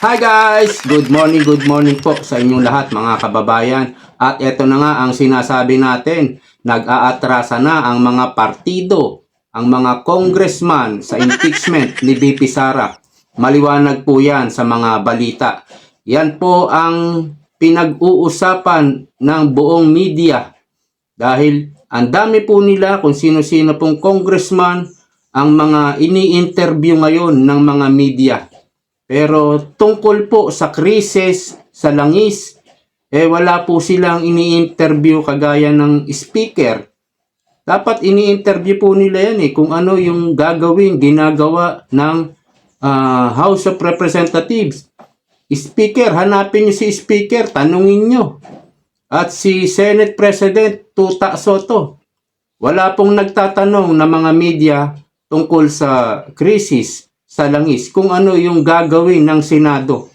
Hi guys! Good morning po sa inyong lahat mga kababayan. At eto na nga ang sinasabi natin, nag-aatrasa na ang mga partido, ang mga congressman sa impeachment ni VP Sara. Maliwanag po yan sa mga balita. Yan po ang pinag-uusapan ng buong media. Dahil ang dami po nila kung sino-sino pong congressman ang mga ini-interview ngayon ng mga media. Pero tungkol po sa krisis sa langis, wala po silang ini-interview kagaya ng speaker. Dapat ini-interview po nila yan kung ano yung ginagawa ng House of Representatives. Speaker, hanapin nyo si Speaker, tanungin nyo. At si Senate President Tuta Soto. Wala pong nagtatanong na mga media tungkol sa krisis sa langis, kung ano yung gagawin ng Senado.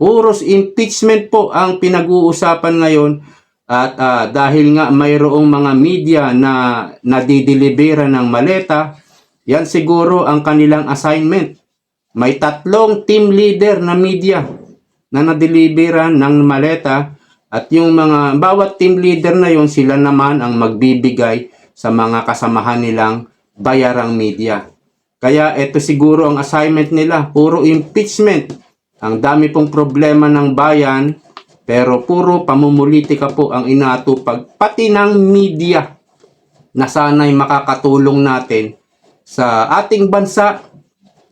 Puros impeachment po ang pinag-uusapan ngayon at dahil nga mayroong mga media na nadideliveran ng maleta, yan siguro ang kanilang assignment. May 3 team leader na media na nadeliveran ng maleta at yung mga bawat team leader na yon sila naman ang magbibigay sa mga kasamahan nilang bayarang media. Kaya ito siguro ang assignment nila, puro impeachment. Ang dami pong problema ng bayan, pero puro pamumulitika po ang inatupag, pati ng media na sana'y makakatulong natin sa ating bansa.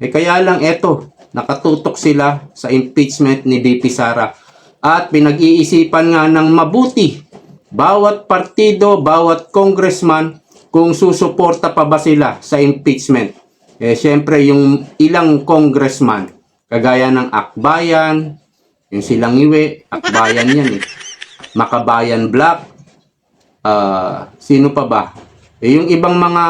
Kaya lang ito, nakatutok sila sa impeachment ni VP Sara. At pinag-iisipan nga ng mabuti, bawat partido, bawat congressman, kung susuporta pa ba sila sa impeachment. Siyempre yung ilang congressman, kagaya ng Akbayan, yung Silangiwe, Akbayan yan Makabayan Black, sino pa ba? Yung ibang mga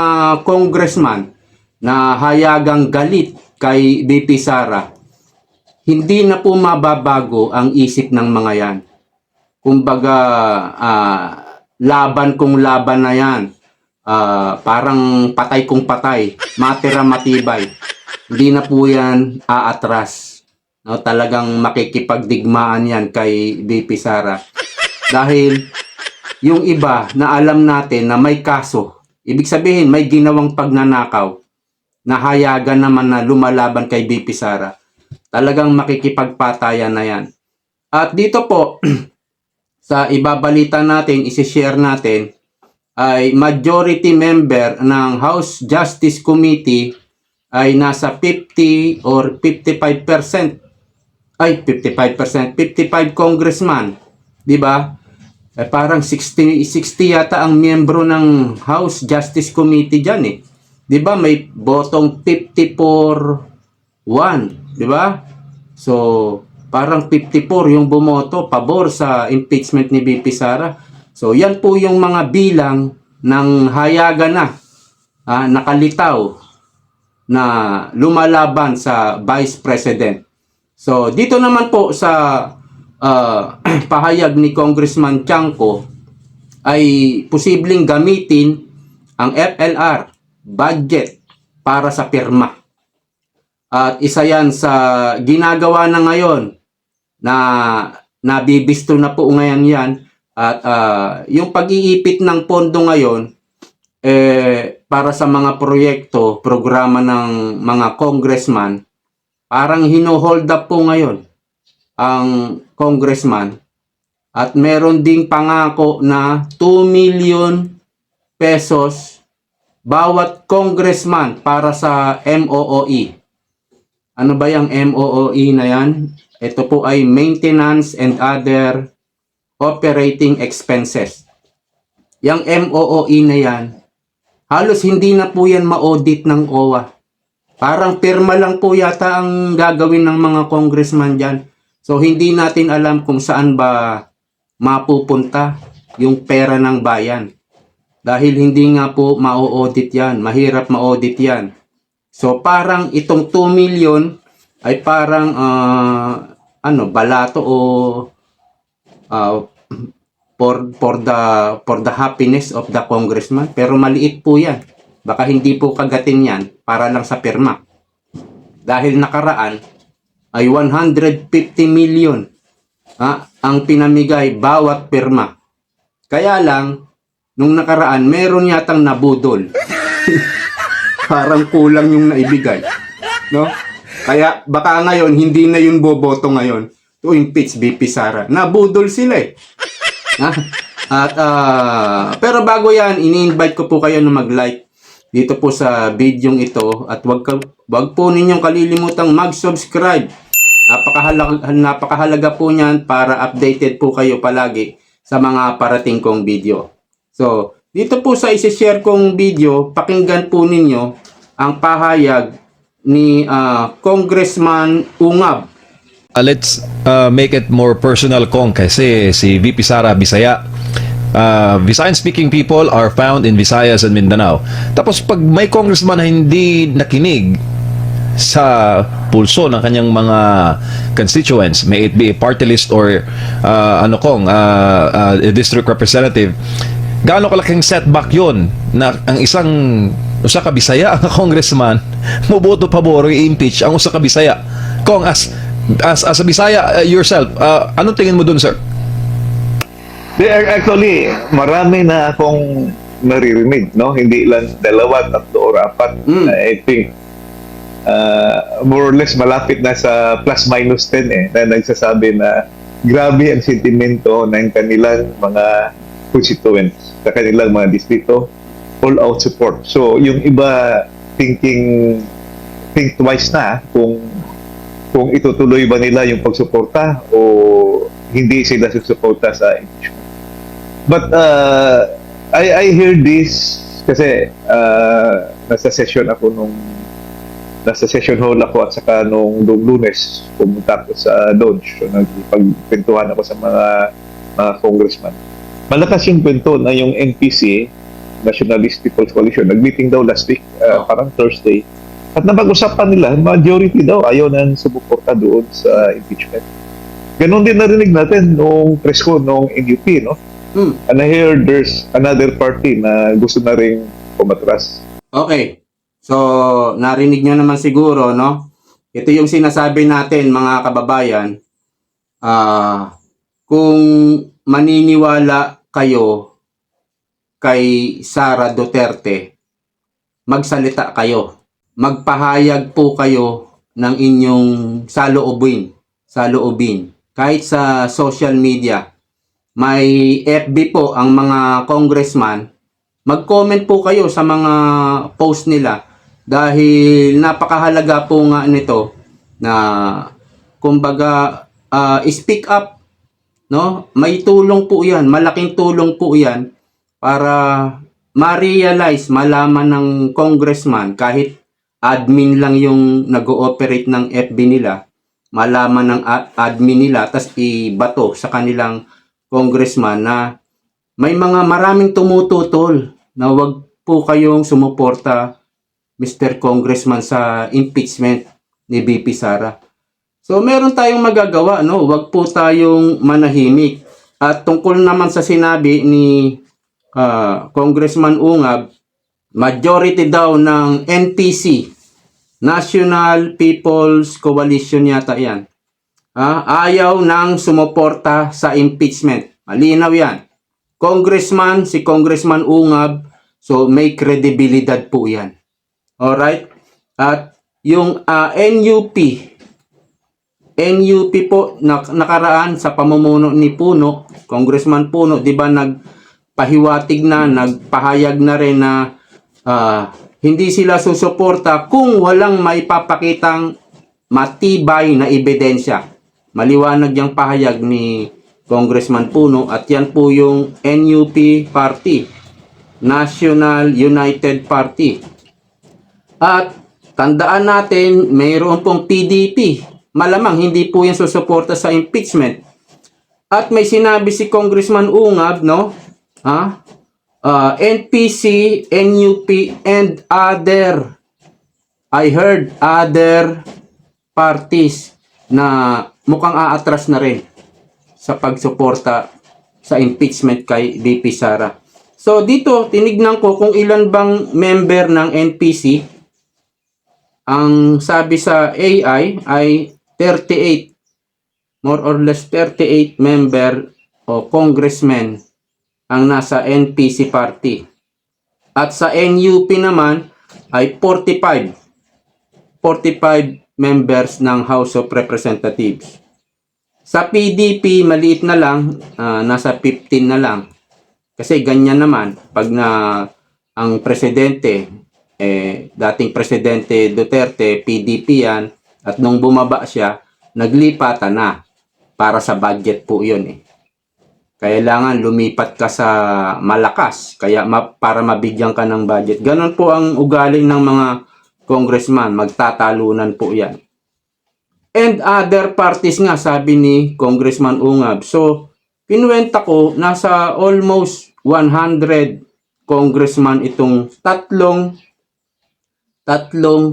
congressman na hayagang galit kay VP Sara, hindi na po mababago ang isip ng mga yan. Kumbaga, laban kung laban na yan. Parang patay kung patay, matira matibay. Hindi na po yan aatras. No, talagang makikipagdigmaan yan kay VP Sara. Dahil yung iba na alam natin na may kaso, ibig sabihin may ginawang pagnanakaw, nahayagan naman na lumalaban kay VP Sara. Talagang makikipagpatayan na yan. At dito po, sa ibabalita natin, isi-share natin, ay majority member ng House Justice Committee ay nasa 50 or 55%. Ay, 55%, 55 congressman, 'di ba? Parang 60 yata ang miyembro ng House Justice Committee diyan 'Di ba? May botong 54-1, 'di ba? So, parang 54 yung bumoto pabor sa impeachment ni VP Sara. So, yan po yung mga bilang ng hayagan na nakalitaw na lumalaban sa Vice President. So, dito naman po sa pahayag ni Congressman Chanco ay posibleng gamitin ang FLR budget para sa pirma. At isa yan sa ginagawa na ngayon na nabibisto na po ngayon yan. At yung pag-iipit ng pondo ngayon para sa mga proyekto, programa ng mga congressman, parang hino-hold up po ngayon ang congressman. At meron ding pangako na 2 million pesos bawat congressman para sa MOOE. Ano ba yung MOOE na yan? Ito po ay Maintenance and Other Operating Expenses. Yung MOOE na yan, halos hindi na po yan ma-audit ng OWA. Parang pirma lang po yata ang gagawin ng mga congressman dyan. So, hindi natin alam kung saan ba mapupunta yung pera ng bayan. Dahil hindi nga po ma-audit yan. Mahirap ma-audit yan. So, parang itong 2 million ay parang balato o for the happiness of the congressman, pero maliit po yan. Baka hindi po kagatin yan para lang sa pirma. Dahil nakaraan ay 150 million ang pinamigay bawat pirma. Kaya lang, nung nakaraan, meron yatang nabudol. Parang kulang yung naibigay. No? Kaya baka ngayon, hindi na yun boboto ngayon to impeach VP Sara. Nabudol sila eh. At pero bago yan, ini-invite ko po kayo na mag-like dito po sa video ito at wag po ninyong kalilimutang mag-subscribe. Napakahalaga po niyan para updated po kayo palagi sa mga parating kong video. So, dito po sa isi-share kong video, pakinggan po ninyo ang pahayag ni Congressman Ungab. Let's make it more personal, Kong, kasi si VP Sara Bisaya. Visayan speaking people are found in Visayas and Mindanao. Tapos pag may congressman na hindi nakinig sa pulso ng kanyang mga constituents, may it be a party list or a district representative, gaano kalaking setback yon na ang usa ka Bisaya ang congressman moboto pabor i-impeach ang usa ka Bisaya. Kong, as a Bisaya yourself, anong tingin mo dun, sir? Actually, marami na akong naririnig, no? Hindi lang dalawa, tatlo or apat. I think more or less malapit na sa plus-minus 10 na nagsasabi na grabe ang sentimento ng kanilang mga constituents sa kanilang mga distrito, all-out support. So, yung iba think twice na kung itutuloy ba nila yung pagsuporta o hindi sila susuporta sa impeachment. But I hear this kasi nasa session hall ako at saka nung Lunes pumunta ako sa Dodge. So nagpagkwentuhan ako sa mga congressman. Malakas yung kwento na yung NPC, Nationalist People's Coalition, nag-meeting daw last week, parang Thursday. At napag-usapan nila, majority daw ayaw nang sumuporta doon sa impeachment. Ganon din narinig natin nung presko nung NUP, no? And I hear there's another party na gusto na rin pumatras. Okay. So, narinig nyo naman siguro, no? Ito yung sinasabi natin, mga kababayan. Kung maniniwala kayo kay Sara Duterte, magsalita kayo. Magpahayag po kayo ng inyong saloobin. Kahit sa social media, may FB po ang mga congressman, mag-comment po kayo sa mga post nila dahil napakahalaga po nga nito na kumbaga speak up, no? May tulong po 'yan, malaking tulong po 'yan para ma-realize, malaman ng congressman kahit admin lang yung nag-ooperate ng FB nila, malaman ng admin nila tas ibato sa kanilang congressman na may mga maraming tumututol na wag po kayong sumuporta, Mr. Congressman, sa impeachment ni VP Sara. So meron tayong magagawa, no? Wag po tayong manahimik. At tungkol naman sa sinabi ni Congressman Ungab, majority daw ng NPC, National People's Coalition yata yan, ayaw nang sumuporta sa impeachment. Malinaw yan. Si Congressman Ungab, so may kredibilidad po yan. Alright? At yung NUP po, nakaraan sa pamumuno ni Puno, Congressman Puno, di ba nagpahiwatig na, nagpahayag na rin na hindi sila susuporta kung walang maipapakitang matibay na ebidensya. Maliwanag yung pahayag ni Congressman Puno at yan po yung NUP Party, National United Party. At tandaan natin, mayroon pong PDP. Malamang hindi po yan susuporta sa impeachment. At may sinabi si Congressman Ungab, no? NPC, NUP, and other. I heard other parties na mukhang aatras na rin sa pagsuporta sa impeachment kay VP Sara. So dito, tinignan ko kung ilan bang member ng NPC. Ang sabi sa AI ay 38, more or less 38 member o congressmen ang nasa NPC party. At sa NUP naman ay 45 members ng House of Representatives. Sa PDP, maliit na lang, nasa 15 na lang. Kasi ganyan naman, pag ang presidente, dating presidente Duterte, PDP yan, at nung bumaba siya, naglipatan na para sa budget po yun Kailangan lumipat ka sa malakas, kaya para mabigyan ka ng budget. Ganon po ang ugali ng mga congressman, magtatalunan po yan. And other parties nga, sabi ni Congressman Ungab. So, kinuwenta ko, nasa almost 100 congressman itong tatlong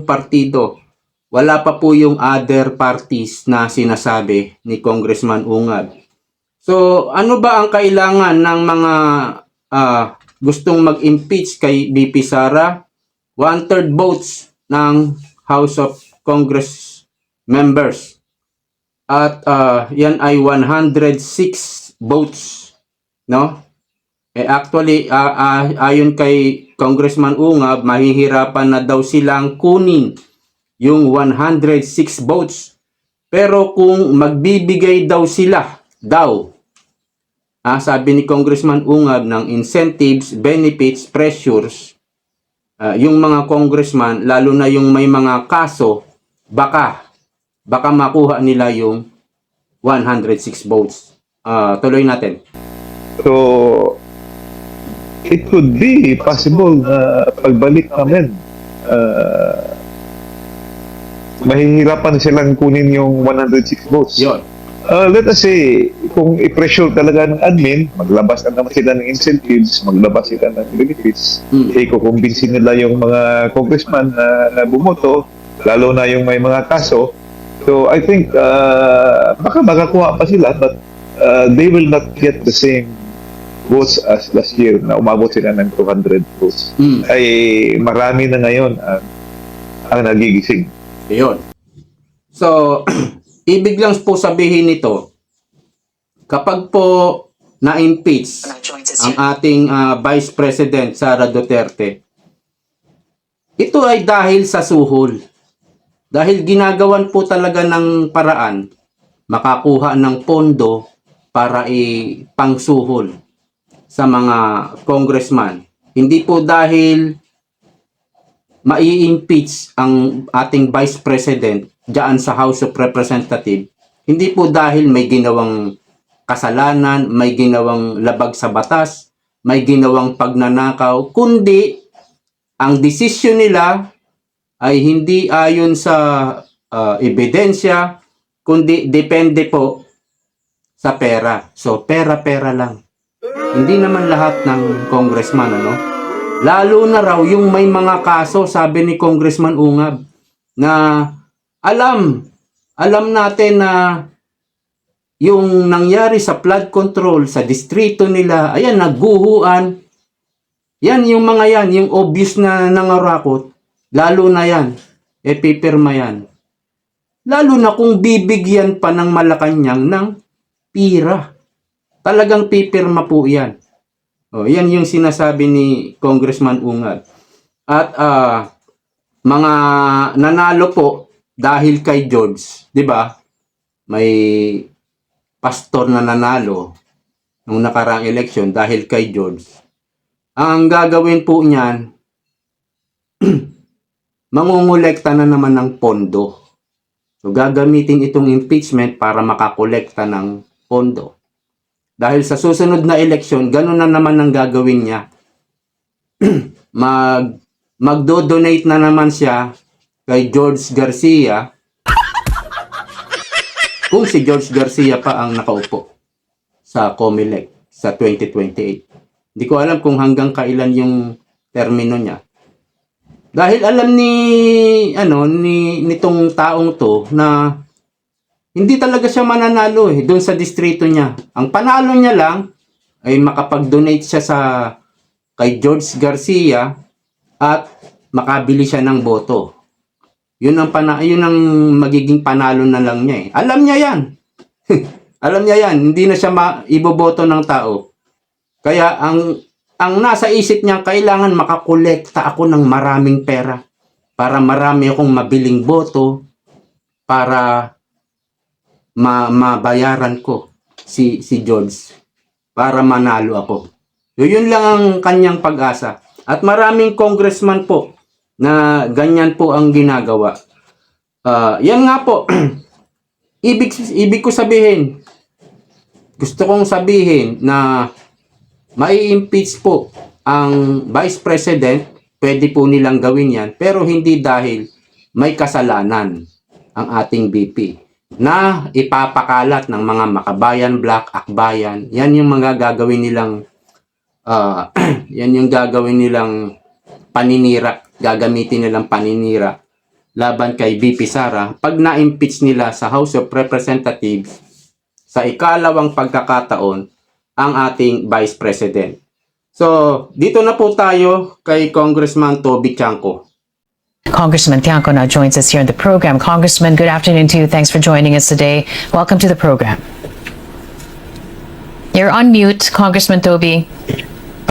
partido. Wala pa po yung other parties na sinasabi ni Congressman Ungab. So, ano ba ang kailangan ng mga gustong mag-impeach kay VP Sara? 1/3 votes ng House of Congress members. At yan ay 106 votes, no? Actually, ayon kay Congressman Ungab, mahihirapan na daw silang kunin yung 106 votes. Pero kung magbibigay daw sila, sabi ni Congressman Ungab ng incentives, benefits, pressures, yung mga congressman, lalo na yung may mga kaso, baka makuha nila yung 106 votes. Tuloy natin. So, it could be possible na pagbalik namin, mahihirapan silang kunin yung 106 votes. Yun. Let us say, kung i-pressure talaga ng admin, maglabas na naman sila ng incentives, maglabas sila ng benefits, kukumbinsin nila yung mga congressman na bumoto, lalo na yung may mga kaso. So, I think, baka makakuha pa sila, but they will not get the same votes as last year na umabot sila ng 200 votes. Ay marami na ngayon ang nagigising. Yun. So, ibig lang po sabihin nito, kapag po na-impeach ang ating Vice President Sara Duterte, ito ay dahil sa suhol. Dahil ginagawan po talaga ng paraan makakuha ng pondo para ipangsuhol sa mga congressman. Hindi po dahil mai-impeach ang ating Vice President diyan sa House of Representatives. Hindi po dahil may ginawang kasalanan, may ginawang labag sa batas, may ginawang pagnanakaw, kundi ang desisyon nila ay hindi ayon sa ebidensya, kundi depende po sa pera. So, pera-pera lang. Hindi naman lahat ng congressman, Lalo na raw yung may mga kaso, sabi ni Congressman Ungab, na alam natin na yung nangyari sa flood control sa distrito nila, ayan, nagguhuan. Yan, yung mga yan, yung obvious na nangarakot, lalo na yan, pipirma yan. Lalo na kung bibigyan pa ng Malacanang ng pira. Talagang pipirma po yan. Yan yung sinasabi ni Congressman Ungab. At mga nanalo po dahil kay George, di ba? May pastor na nanalo nung nakaraang eleksyon dahil kay George. Ang gagawin po niyan, mangungulekta na naman ng pondo. So, gagamitin itong impeachment para makakolekta ng pondo. Dahil sa susunod na eleksyon, gano'n na naman ang gagawin niya. Magdo-donate na naman siya kay George Garcia. Kung si George Garcia pa ang nakaupo sa COMELEC sa 2028. Hindi ko alam kung hanggang kailan yung termino niya. Dahil alam nitong taong to na hindi talaga siya mananalo doon sa distrito niya. Ang panalo niya lang ay makapag-donate siya kay George Garcia at makabili siya ng boto. Yun ang magiging panalo na lang niya eh. Alam niya yan. Alam niya yan. Hindi na siya iboboto ng tao. Kaya ang nasa isip niya, kailangan makakolekta ako ng maraming pera para marami akong mabiling boto para mabayaran ko si George para manalo ako. So, yun lang ang kanyang pag-asa. At maraming congressman po na ganyan po ang ginagawa. Yan nga po. ibig ko sabihin, gusto kong sabihin na mai-impeach po ang Vice President, pwede po nilang gawin yan, pero hindi dahil may kasalanan ang ating VP na ipapakalat ng mga Makabayan, Black, Akbayan. Yan yung mga gagawin nilang yan yung gagawin nilang paninira, gagamitin nilang paninira laban kay VP Sara pag na-impeach nila sa House of Representatives sa ikalawang pagkakataon ang ating Vice President. So, dito na po tayo kay Congressman Toby Chanco. Congressman Tiangco now joins us here in the program. Congressman, good afternoon to you. Thanks for joining us today. Welcome to the program. You're on mute, Congressman Toby.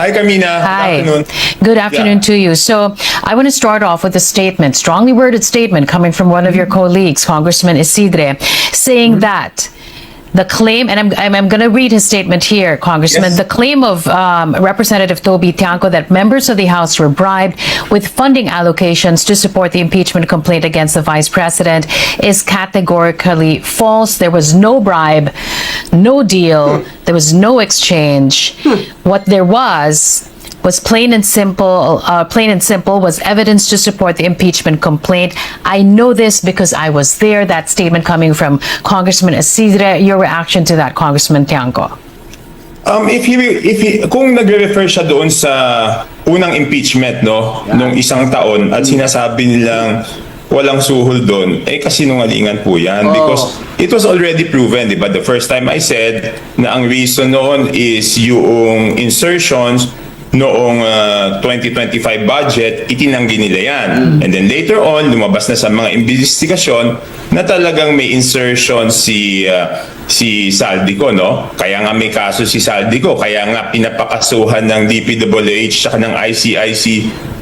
Hi, Carmina. Hi. Good afternoon. Good afternoon to you. So I want to start off with a statement, strongly worded statement coming from one of your colleagues, Congressman Isidre, saying that the claim, and I'm going to read his statement here, Congressman. Yes. The claim of Representative Toby Tiangco that members of the House were bribed with funding allocations to support the impeachment complaint against the Vice President is categorically false. There was no bribe, no deal, there was no exchange. What there was plain and simple was evidence to support the impeachment complaint. I know this because I was there. That statement coming from Congressman Isidre. Your reaction to that, Congressman Tiangco? Kung nagre-refer siya doon sa unang impeachment, no, nung isang taon at sinasabi nilang walang suhol doon, kasinungalingan po yan. Because it was already proven, di ba? The first time I said na ang reason noon is yung insertions noong 2025 budget, itinanggi nila yan. And then later on, lumabas na sa mga investigasyon na talagang may insertion si Saldico, no? Kaya nga may kaso si Saldico, kaya nga pinapakasuhan ng DPWH at ng ICIC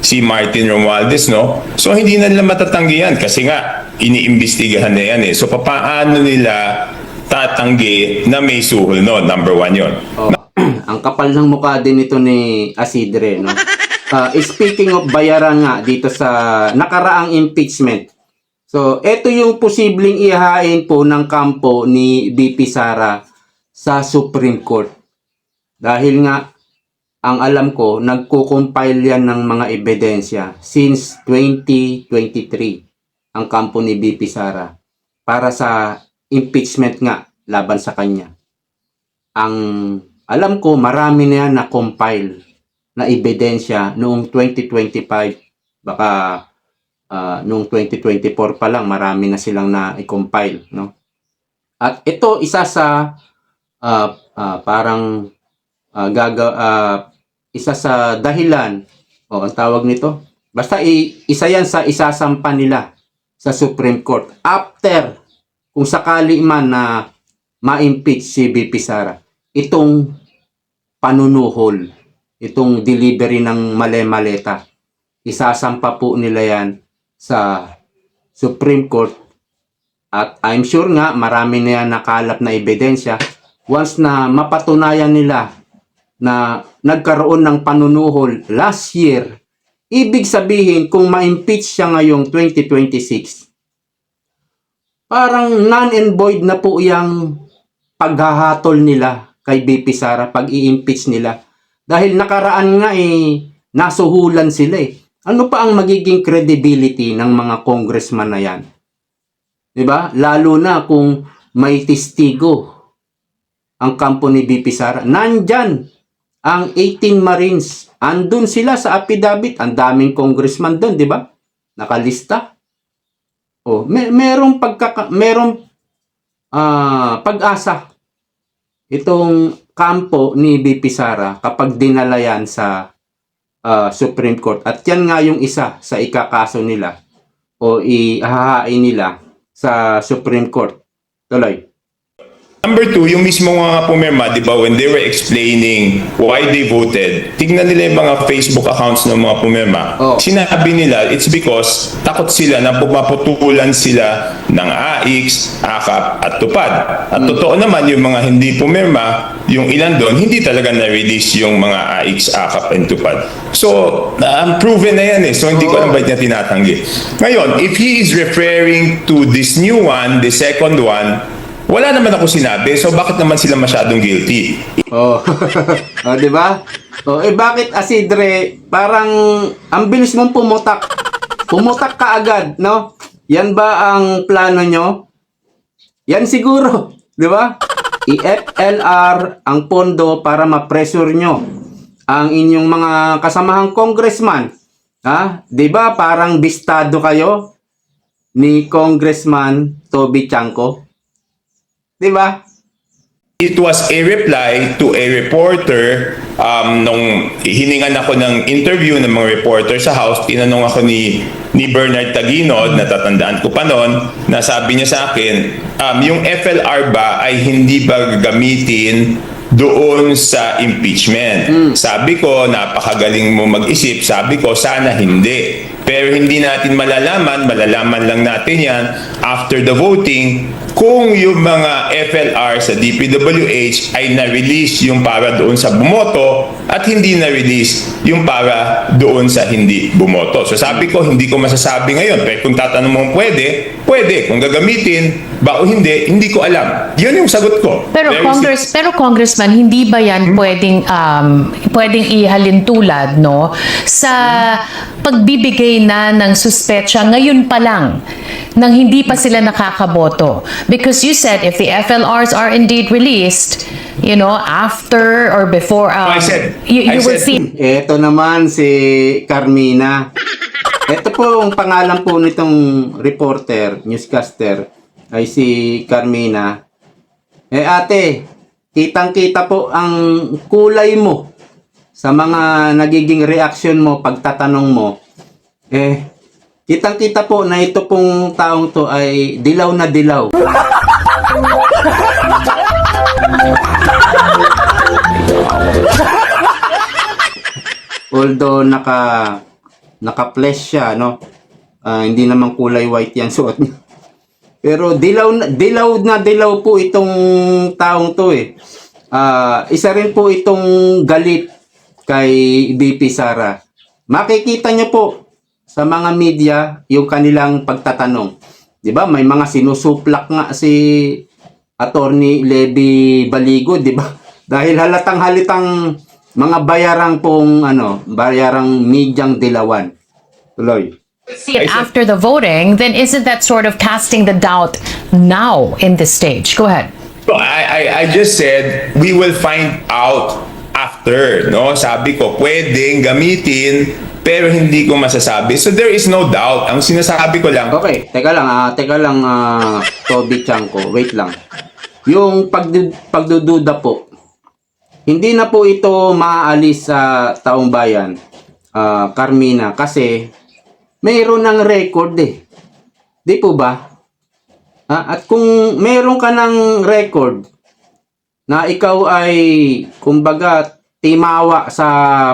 si Martin Romualdez, no? So hindi na nila matatanggi yan kasi nga iniimbestigahan na yan eh. So papaano nila tatanggi na may suhol, no? Number one yon. Ang kapal ng mukha din ito ni Isidre, no? Speaking of bayaran nga dito sa nakaraang impeachment. So, ito yung posibleng ihahain po ng kampo ni VP Sara sa Supreme Court. Dahil nga, ang alam ko, nagko-compile yan ng mga ebidensya since 2023 ang kampo ni VP Sara para sa impeachment nga laban sa kanya. Ang alam ko, marami na yan na-compile na ebidensya noong 2025, baka noong 2024 pa lang, marami na silang na-compile, no? At ito, isa sa isa sa dahilan, ang tawag nito, basta isa yan sa isasampa nila sa Supreme Court after, kung sakali man na ma-impeach si VP Sara, itong panunuhol, itong delivery ng male-maleta, isasampa po nila yan sa Supreme Court. At I'm sure nga marami na yan nakalap na ebidensya. Once na mapatunayan nila na nagkaroon ng panunuhol last year, ibig sabihin kung ma-impeach siya ngayong 2026, parang null and void na po yung paghahatol nila kay VP Sara pag i-impeach nila. Dahil nakaraan nga nasuhulan sila eh. Ano pa ang magiging credibility ng mga congressman na yan? Diba? Lalo na kung may testigo ang kampo ni VP Sara. Nandyan ang 18 Marines. Andun sila sa affidavit. Ang daming congressman doon, di ba? Nakalista. Merong pag-asa itong kampo ni VP Sara kapag dinala yan sa Supreme Court. At yan nga yung isa sa ikakaso nila o ihahain nila sa Supreme Court. Tuloy. Number two, yung mismo mga pumirma, di ba, when they were explaining why they voted, tignan nila yung mga Facebook accounts ng mga pumirma. Oh. Sinabi nila, it's because takot sila na pumaputulan sila ng AIX, AKAP, at TUPAD. At totoo naman, yung mga hindi pumirma, yung ilan doon, hindi talaga na-release yung mga AIX, AKAP, and TUPAD. So, proven na yan eh. So, hindi ko alam ba't niya tinatanggi. Ngayon, if he is referring to this new one, the second one, wala naman ako sinabi, so bakit naman sila masyadong guilty? Oh. Oh, 'di ba? Oh, bakit Asidre, parang ang bilis mong pumutak. Pumutak ka agad, no? Yan ba ang plano nyo? Yan siguro, 'di ba? I-FLR ang pondo para ma-pressure nyo ang inyong mga kasamahang congressman. Ha? 'Di ba parang bistado kayo ni Congressman Toby Chanco? Diba? It was a reply to a reporter nung hiningan ako ng interview ng mga reporter sa House. Tinanong ako ni Bernard Taguinod, natatandaan ko pa noon, na sabi niya sa akin, yung FLR ba ay hindi ba gagamitin doon sa impeachment? Sabi ko, napakagaling mo mag-isip. Sabi ko, sana hindi. Pero hindi natin malalaman lang natin yan after the voting kung yung mga FLR sa DPWH ay na-release yung para doon sa bumoto at hindi na-release yung para doon sa hindi bumoto. So sabi ko, hindi ko masasabi ngayon. Pero kung tatanong mo pwede. Kung gagamitin ba o hindi ko alam. Yun yung sagot ko. Pero Very Congressman, hindi ba yan pwedeng ihalin tulad, no, sa pagbibigay na ng suspetsya ngayon pa lang nang hindi pa sila nakakaboto? Because you said if the FLRs are indeed released, you know, after or before, I said- you I will said- see. Ito naman si Carmina. Ito po ang pangalan po nitong reporter, newscaster, ay si Carmina. Ate, kitang-kita po ang kulay mo sa mga nagiging reaction mo, pagtatanong mo. Kitang-kita po na ito pong taong to ay dilaw na dilaw. Although naka-flesh siya, no? Hindi naman kulay white yan suot niya. Pero dilaw na dilaw po itong taong to eh. Isa rin po itong galit kay VP Sara. Makikita niyo po sa mga media yung kanilang pagtatanong. 'Di ba? May mga sinusuplak nga si Attorney Levy Baligo, 'di ba? Dahil halatang-halitang mga bayarang medyang dilawan. Tuloy. See it after the voting, then isn't that sort of casting the doubt now in this stage? Go ahead. So I just said we will find out after, no? Sabi ko pwedeng gamitin pero hindi ko masasabi. So there is no doubt. Ang sinasabi ko lang, Okay, teka lang Toby Chanco, wait lang. Yung pagdududa po, hindi na po ito maaalis sa taong bayan, Carmina, kasi mayroon ng record eh. Di po ba? At kung mayroon ka ng record na ikaw ay, kumbaga, timawa sa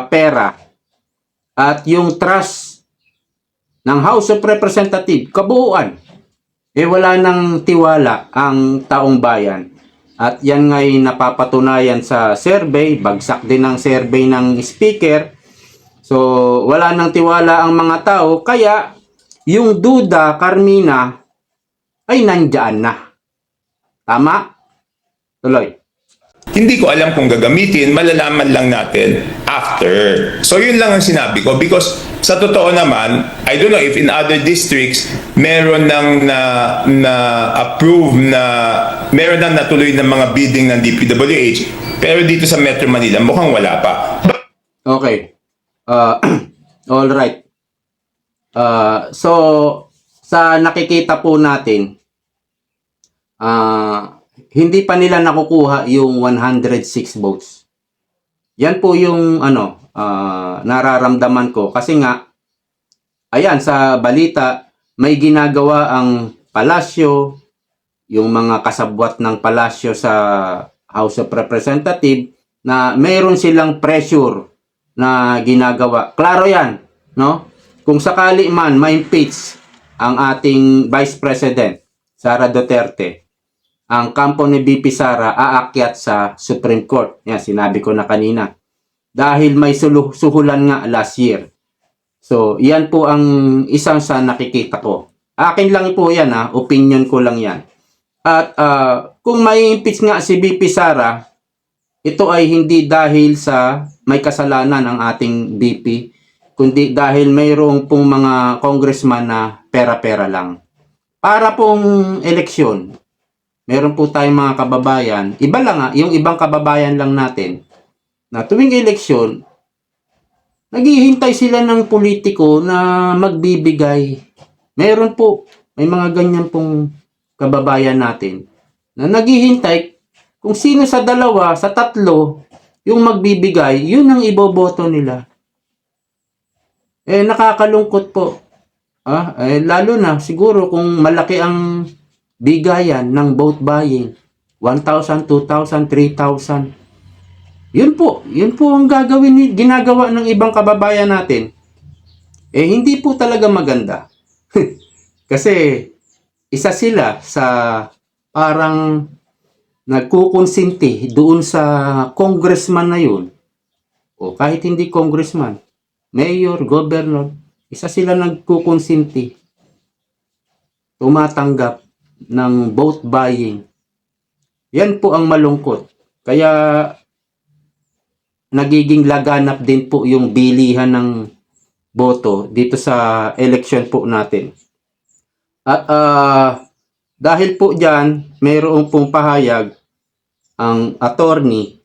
pera at yung trust ng House of Representatives, kabuuan, wala nang tiwala ang taong bayan. At yan nga'y napapatunayan sa survey, bagsak din ang survey ng speaker. So, wala nang tiwala ang mga tao, kaya yung duda, Carmina, ay nandyan na. Tama? Tuloy. hindi ko alam kung gagamitin, malalaman lang natin after. So yun lang ang sinabi ko because sa totoo naman, I don't know if in other districts meron nang na-approve meron nang natuloy ng mga bidding ng DPWH, pero dito sa Metro Manila mukhang wala pa. Okay. All right. So sa nakikita po natin, hindi pa nila nakukuha yung 106 votes. Yan po yung nararamdaman ko kasi nga ayan sa balita may ginagawa ang palasyo, yung mga kasabwat ng palasyo sa House of Representatives na mayroon silang pressure na ginagawa. Klaro yan, no? Kung sakali man ma-impeach ang ating Vice President, Sara Duterte, ang kampo ni BP Sara aakyat sa Supreme Court. Yan, sinabi ko na kanina. Dahil may suhulan nga last year. So, yan po ang isang sa nakikita ko. Akin lang po yan, opinion ko lang yan. At kung may impeach nga si BP Sara, ito ay hindi dahil sa may kasalanan ng ating BP, kundi dahil mayroong pong mga congressman na pera-pera lang. Para pong eleksyon, meron po tayong mga kababayan, iba lang yung ibang kababayan lang natin, na tuwing eleksyon, naghihintay sila ng politiko na magbibigay. Meron po, may mga ganyan pong kababayan natin na naghihintay kung sino sa dalawa, sa tatlo, yung magbibigay, yun ang iboboto nila. Nakakalungkot po. Lalo na siguro kung malaki ang bigayan ng vote buying, 1,000, 2,000, 3,000. Yun po ang ginagawa ng ibang kababayan natin. Hindi po talaga maganda. Kasi isa sila sa parang nagkukonsinti doon sa congressman na yun. O kahit hindi congressman, mayor, governor, isa sila nagkukonsinti. Tumatanggap ng vote buying. Yan po ang malungkot. Kaya nagiging laganap din po yung bilihan ng boto dito sa election po natin. At dahil po dyan, mayroong pong pahayag ang attorney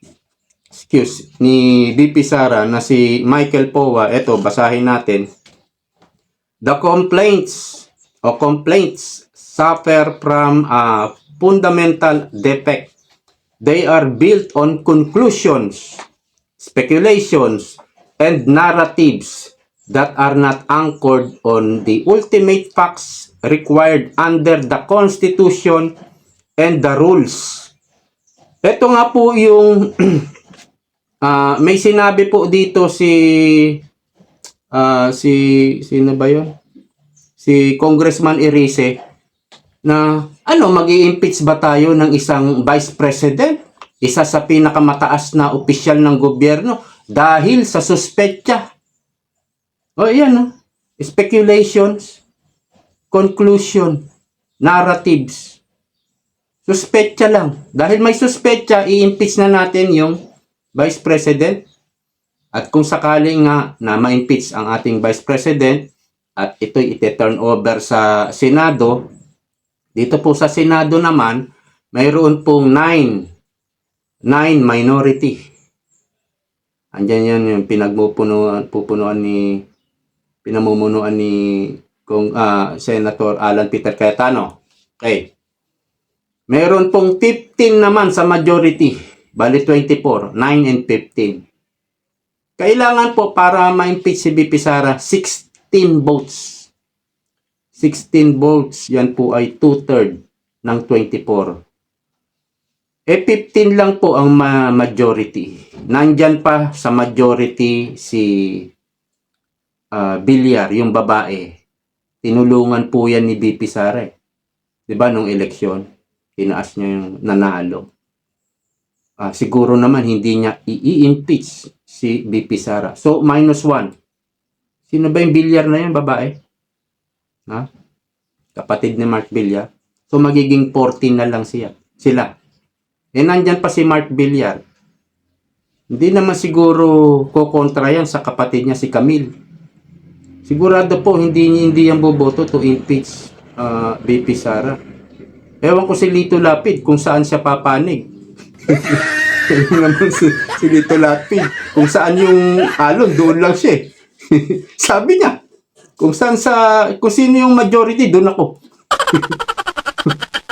ni BP Sara na si Michael Powa. Ito, basahin natin. The complaints suffer from a fundamental defect. They are built on conclusions, speculations, and narratives that are not anchored on the ultimate facts required under the Constitution and the rules. Ito nga po yung may sinabi po dito sino ba yun? Si Congressman Erice na magi-impeach ba tayo ng isang Vice President? Isa sa pinakamataas na opisyal ng gobyerno dahil sa suspetya. Speculations, conclusion, narratives. Suspetya lang. Dahil may suspetya, i-impeach na natin yung Vice President. At kung sakaling nga na ma-impeach ang ating Vice President at ito'y ite-turn over sa Senado, dito po sa Senado naman, mayroon pong 9 minority. Andyan yan yung pinamumunuan ni Senator Alan Peter Cayetano. Okay. Meron pong 15 naman sa majority. Bali 24, 9 and 15. Kailangan po para ma-impeach si BP Sara 16 votes. 16 votes, yan po ay 2/3 ng 24. 15 lang po ang majority. Nandyan pa sa majority si Villar, yung babae. Tinulungan po yan ni BP Sara. Diba nung eleksyon, tinaas niya yung nanalo. Siguro naman hindi niya i-impeach si BP Sara. So, -1. Sino ba yung Villar na yan, babae? Kapatid ni Mark Villar. So, magiging 14 na lang sila. Nandyan pa si Mark Villar. Hindi naman siguro kukontra yan sa kapatid niya si Camille. Sigurado po hindi yan boboto to impeach BP Sara. Ewan ko si Lito Lapid kung saan siya papanig. Naman si Lito Lapid. Kung saan yung alon, doon lang siya. Sabi niya, kung sino yung majority, doon ako.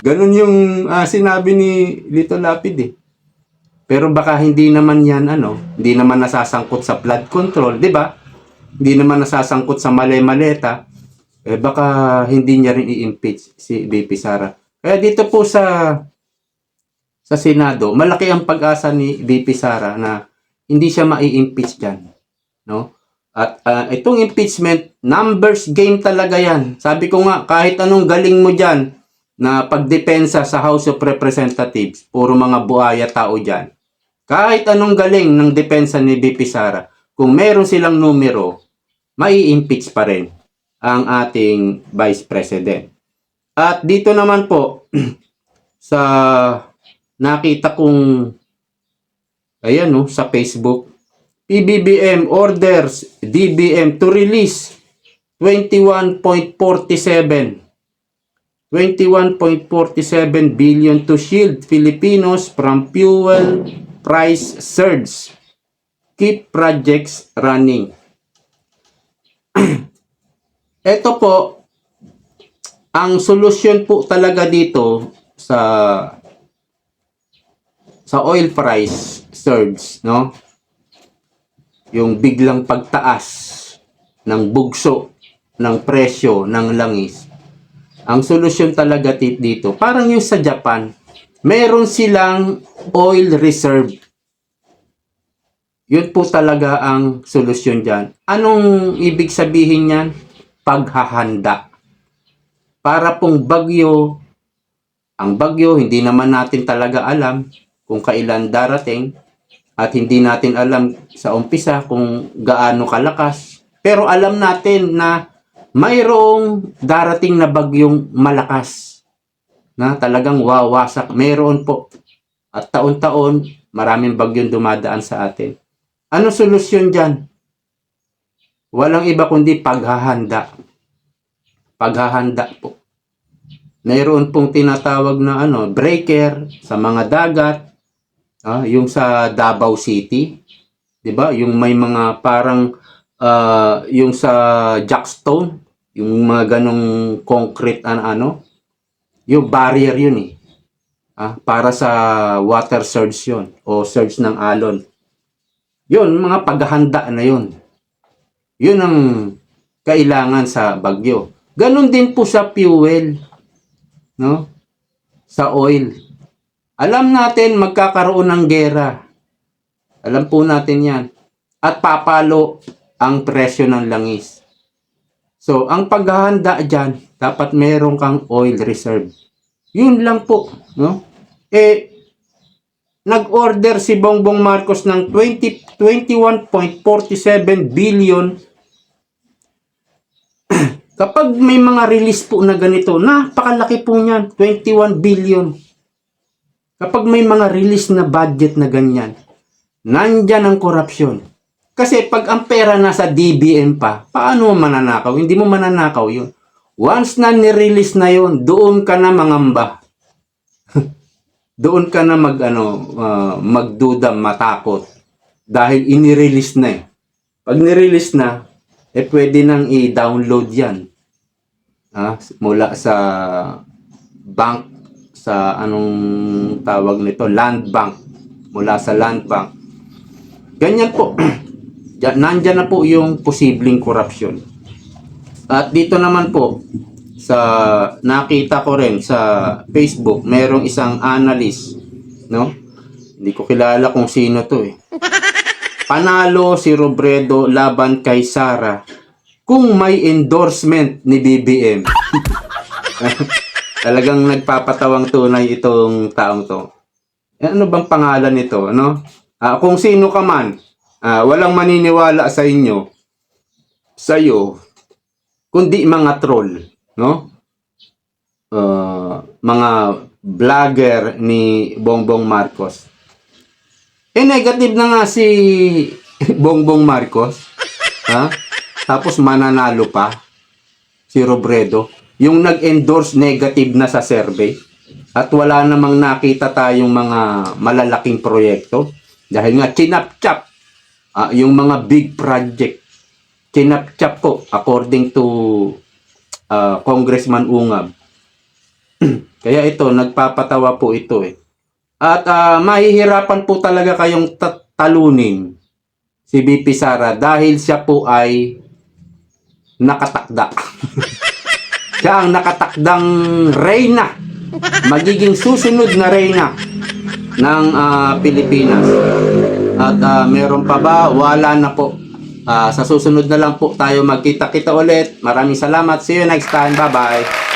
Ganun yung sinabi ni Lito Lapid . Pero baka hindi naman yan, hindi naman nasasangkot sa flood control, di ba? Hindi naman nasasangkot sa mali-maleta. baka hindi niya rin i-impeach si VP Sara. Kaya dito po sa Senado, malaki ang pag-asa ni VP Sara na hindi siya mai-impeach diyan, no? At itong impeachment, numbers game talaga yan. Sabi ko nga, kahit anong galing mo diyan na pagdepensa sa House of Representatives, puro mga buhaya tao diyan. Kahit anong galing ng depensa ni VP Sara, kung meron silang numero, mai-impeach pa rin ang ating Vice President. At dito naman po, sa nakita kong, ayan no, sa Facebook, PBBM orders DBM to release 21.47 billion to shield Filipinos from fuel price surge. Keep projects running. Ito po, ang solusyon po talaga dito sa oil price surge, no? Yung biglang pagtaas ng bugso ng presyo ng langis. Ang solusyon talaga dito, parang yung sa Japan, meron silang oil reserve. Yun po talaga ang solusyon dyan. Anong ibig sabihin yan? Paghahanda. Para pong bagyo, ang bagyo, hindi naman natin talaga alam kung kailan darating at hindi natin alam sa umpisa kung gaano kalakas. Pero alam natin na mayroong darating na bagyong malakas na talagang wawasak. Meron po. At taon-taon, maraming bagyong dumadaan sa atin. Ano solusyon dyan? Walang iba kundi paghahanda. Paghahanda po. Mayroon pong tinatawag na breaker sa mga dagat. Yung sa Davao City, 'di ba? Yung may mga parang yung sa Jackstone, yung mga ganong concrete yung barrier yun eh. Para sa water surge yun o surge ng alon. Yun, mga paghahanda na yun. Yun ang kailangan sa bagyo. Ganon din po sa fuel, no? Sa oil. Alam natin magkakaroon ng gera. Alam po natin yan. At papalo ang presyo ng langis. So, ang paghahanda dyan, dapat meron kang oil reserve. Yun lang po. No? Nag-order si Bongbong Marcos ng 21.47 billion. Kapag may mga release po na ganito, napakalaki po niyan, 21 billion. Kapag may mga release na budget na ganyan, nandyan ang korupsyon. Kasi pag ang pera nasa DBM pa, paano mo mananakaw? Hindi mo mananakaw yun. Once na nirelease na yun, doon ka na mangamba. Doon ka na magduda, matakot. Dahil inirelease na eh. Pag nirelease na, pwede nang i-download yan. Mula sa bank, sa anong tawag nito, land bank. Mula sa land bank. Ganyan po. Nandyan na po yung posibleng korupsyon. At dito naman po, nakita ko rin sa Facebook, merong isang analyst, no? Hindi ko kilala kung sino to eh. Panalo si Robredo laban kay Sara kung may endorsement ni BBM. Talagang nagpapatawang tunay itong taong to. Ano bang pangalan nito, no? Kung sino ka man, walang maniniwala sa inyo, sa'yo, kundi mga troll, no? Mga vlogger ni Bongbong Marcos. Negative na nga si Bongbong Marcos. Tapos mananalo pa si Robredo. Yung nag-endorse negative na sa survey. At wala namang nakita tayong mga malalaking proyekto. Dahil nga chinap-chap yung mga big project. Chinap-chap po according to Congressman Ungab. Kaya ito, nagpapatawa po ito eh. At mahihirapan po talaga kayong talunin si VP Sara dahil siya po ay nakatakda. siya ang nakatakdang reyna, magiging susunod na reyna ng Pilipinas. At meron pa ba? Wala na po. Sa susunod na lang po tayo magkita-kita ulit. Maraming salamat. See you next time. Bye-bye.